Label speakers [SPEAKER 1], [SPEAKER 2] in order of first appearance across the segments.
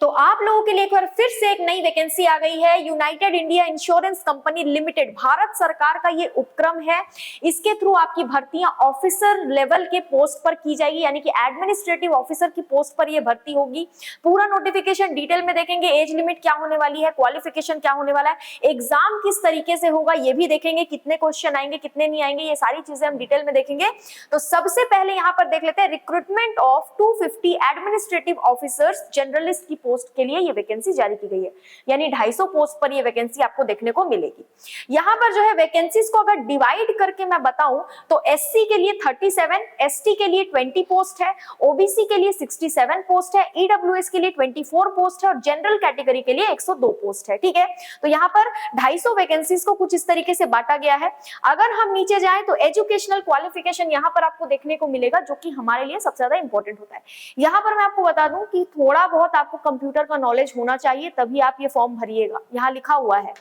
[SPEAKER 1] तो आप लोगों के लिए एक बार फिर से एक नई वैकेंसी आ गई है। United India insurance company limited, Bharat सरकार का ये उपक्रम है। इसके थ्रू आपकी भर्तियां ऑफिसर लेवल के पोस्ट पर की जाएगी, यानी कि एडमिनिस्ट्रेटिव ऑफिसर की पोस्ट पर ये भर्ती होगी। पूरा नोटिफिकेशन डिटेल में देखेंगे, एज लिमिट क्या होने वाली है, क्वालिफिकेशन क्या होने वाला है, एग्जाम किस तरीके से होगा ये भी देखेंगे, कितने क्वेश्चन आएंगे कितने नहीं आएंगे, ये सारी चीजें हम डिटेल में देखेंगे। तो सबसे पहले यहाँ पर देख लेते हैं recruitment of 250 administrative officers generalist की पोस्ट के लिए ये वैकेंसी जारी की गई है, यानी 250 पोस्ट पर ये वैकेंसी आपको देखने को मिलेगी। यहाँ पर जो है वैकेंसीज को अगर डिवाइड करके मैं बताऊं तो एससी के लिए 37, एसटी के लिए 20 पोस्ट है, ओबीसी के लिए 67 पोस्ट है, ईडब्ल्यूएस के लिए 24 पोस्ट है और जनरल कैटेगरी के लिए 102 पोस्ट है। ठीक है, तो यहाँ पर 250 वैकेंसीज को कुछ इस तरीके से बांटा गया है। अगर हम नीचे जाएं तो एजुकेशनल क्वालिफिकेशन यहाँ पर आपको देखने को मिलेगा, जो कि हमारे लिए सबसे ज्यादा इंपॉर्टेंट होता है। यहाँ पर मैं आपको बता दूं कि थोड़ा बहुत आपको कंप्यूटर का नॉलेज होना चाहिए, तभी आप ये फॉर्म भरिएगा। यहाँ लिखा हुआ है,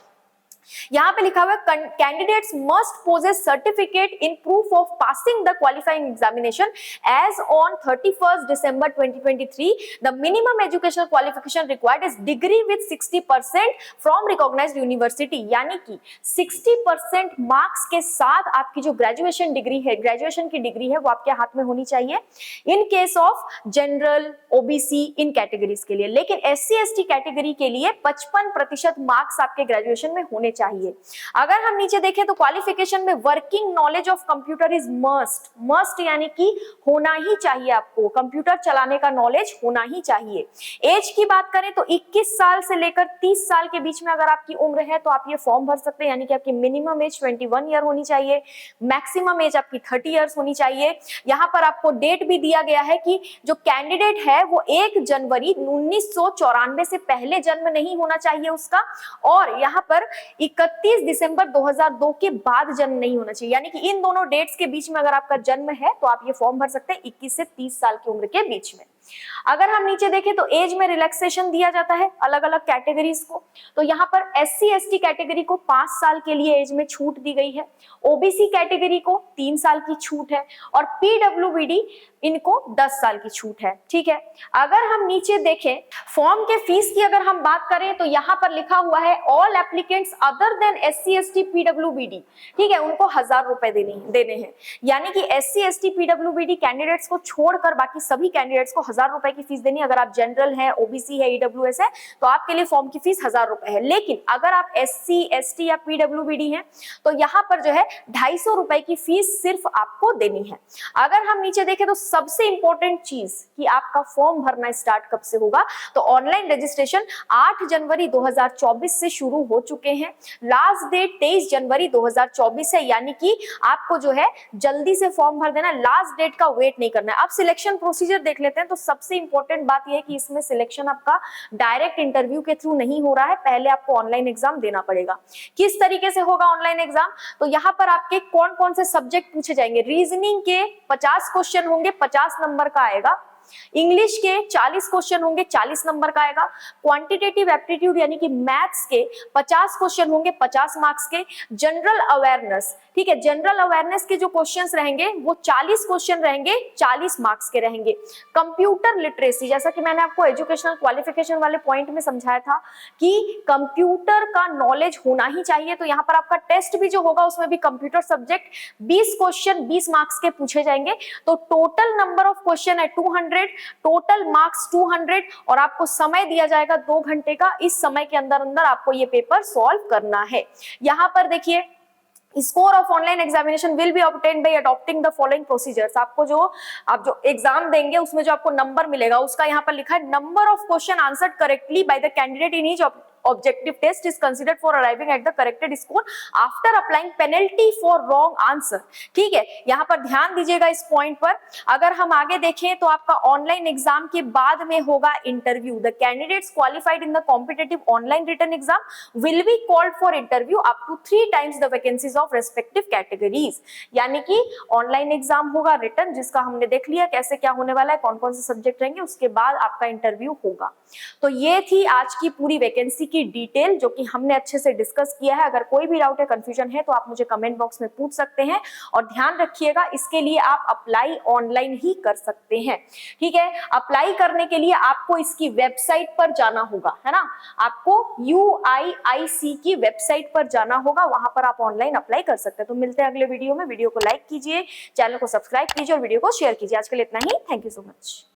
[SPEAKER 1] यहाँ पे लिखा हुआ है candidates must possess certificate in proof of passing the qualifying examination as on 31 December 2023। The minimum educational qualification required is degree with 60% from recognised university, यानी कि 60% मार्क्स के साथ आपकी जो ग्रेजुएशन डिग्री है, ग्रेजुएशन की डिग्री है, वो आपके हाथ में होनी चाहिए in case of general, OBC इन कैटेगरीज के लिए। लेकिन एससी एसटी कैटेगरी के लिए 55% मार्क्स आपके ग्रेजुएशन में होने चाहिए। अगर हम नीचे देखें तो क्वालिफिकेशन में working knowledge of computer is must, must यानी कि होना ही चाहिए, आपको कंप्यूटर चलाने का नॉलेज होना ही चाहिए। एज की बात करें तो 21 साल से लेकर 30 साल के बीच में अगर आपकी उम्र है तो आप ये फॉर्म भर सकते हैं, यानी कि आपकी मिनिमम एज 21 ईयर होनी चाहिए, मैक्सिमम एज आपकी 30 ईयर्स होनी चाहिए। यहाँ पर आपको डेट भी दिया गया है कि जो कैंडिडेट है वो 1 जनवरी 1994 से पहले जन्म नहीं होना चाहिए उसका, और यहाँ पर 31 दिसंबर 2002 के बाद जन्म नहीं होना चाहिए, यानी कि इन दोनों डेट्स के बीच में अगर आपका जन्म है तो आप ये फॉर्म भर सकते हैं 21 से 30 साल की उम्र के बीच में। अगर हम नीचे देखें तो एज में रिलैक्सेशन दिया जाता है अलग अलग कैटेगरीज को। तो यहाँ पर एससी एसटी कैटेगरी को 5 साल के लिए एज में छूट दी गई है, ओबीसी कैटेगरी को 3 साल की छूट है और पीडब्ल्यूबीडी इनको 10 साल की छूट है। ठीक है, अगर हम नीचे देखें फॉर्म के फीस की अगर हम बात करें तो यहाँ पर लिखा हुआ है all applicants other than SC ST PWBD, ठीक है, उनको 1000 रुपए देने हैं, यानी कि एससी एसटी पीडब्ल्यूबीडी कैंडिडेट्स को छोड़कर बाकी सभी कैंडिडेट्स को 1000 रुपए की फीस देनी। अगर आप जनरल है, ओबीसी है, ईडब्ल्यूएस है तो आपके लिए फॉर्म की फीस 1000 रुपए है। लेकिन अगर आप एससी एसटी या पीडब्ल्यूबीडी हैं तो यहाँ पर जो है 250 रुपए की फीस सिर्फ आपको देनी है। अगर हम नीचे देखें तो सबसे इंपॉर्टेंट चीज कि आपका फॉर्म भरना स्टार्ट कब से होगा, तो ऑनलाइन रजिस्ट्रेशन 8 जनवरी 2024 से शुरू हो चुके हैं। लास्ट डेट 23 जनवरी 2024 है, यानी कि आपको जो है जल्दी से फॉर्म भर देना, लास्ट डेट का वेट नहीं करना है। अब सिलेक्शन प्रोसीजर देख लेते हैं। तो सबसे इंपॉर्टेंट बात यह है कि इसमें सिलेक्शन आपका डायरेक्ट इंटरव्यू के थ्रू नहीं हो रहा है, पहले आपको ऑनलाइन एग्जाम देना पड़ेगा। किस तरीके से होगा ऑनलाइन एग्जाम, तो यहाँ पर आपके कौन कौन से सब्जेक्ट पूछे जाएंगे। रीजनिंग के 50 क्वेश्चन होंगे, 50 नंबर का आएगा। इंग्लिश के 40 क्वेश्चन होंगे, 40 नंबर का आएगा। क्वांटिटेटिव एप्टीट्यूड यानी कि मैथ्स के 50 क्वेश्चन होंगे, 50 मार्क्स के। जनरल अवेयरनेस, ठीक है, जनरल अवेयरनेस के जो क्वेश्चंस रहेंगे वो 40 क्वेश्चन रहेंगे, 40 मार्क्स के रहेंगे। कंप्यूटर लिटरेसी, जैसा कि मैंने आपको एजुकेशनल क्वालिफिकेशन वाले पॉइंट में समझाया था कि कंप्यूटर का नॉलेज होना ही चाहिए, तो यहाँ पर आपका टेस्ट भी जो होगा उसमें भी कंप्यूटर सब्जेक्ट 20 क्वेश्चन 20 मार्क्स के पूछे जाएंगे। तो टोटल नंबर ऑफ क्वेश्चन है 200, टोटल मार्क्स 200 और आपको समय दिया जाएगा 2 घंटे का। इस समय के अंदर अंदर आपको ये पेपर सॉल्व करना है। यहाँ पर देखिए score of online examination will be obtained by adopting the following procedures. आपको जो आप जो एग्जाम देंगे उसमें जो आपको नंबर मिलेगा उसका यहाँ पर लिखा है number of question answered correctly by the candidate in each objective test is considered for arriving at the corrected score after applying penalty for wrong answer। ठीक है, यहाँ पर ध्यान दीजिएगा इस पॉइंट पर। अगर हम आगे देखें तो आपका ऑनलाइन एग्जाम के बाद में होगा interview. The candidates qualified in the competitive online written exam will be called for interview up to 3 times the vacancies of respective categories. यानी कि ऑनलाइन एग्जाम होगा रिटन, जिसका हमने देख लिया कैसे क्या होने वाला है, कौन कौन से सब्जेक्ट रहेंगे, उसके बाद आपका इंटरव्यू होगा। तो ये थी आज की पूरी वैकेंसी की डिटेल जो कि हमने अच्छे से डिस्कस किया है। अगर कोई भी डाउट है, कंफ्यूजन है तो आप मुझे कमेंट बॉक्स में पूछ सकते हैं। और ध्यान रखिएगा, इसके लिए आप अप्लाई ऑनलाइन ही कर सकते हैं, ठीक है। अप्लाई करने के लिए आपको इसकी वेबसाइट पर जाना होगा, है ना। आपको UIIC की वेबसाइट पर जाना होगा, वहां पर आप ऑनलाइन अप्लाई कर सकते हैं। तो मिलते हैं अगले वीडियो में। वीडियो को लाइक कीजिए, चैनल को सब्सक्राइब कीजिए और वीडियो को शेयर कीजिए। आज के लिए इतना ही। Thank you so much.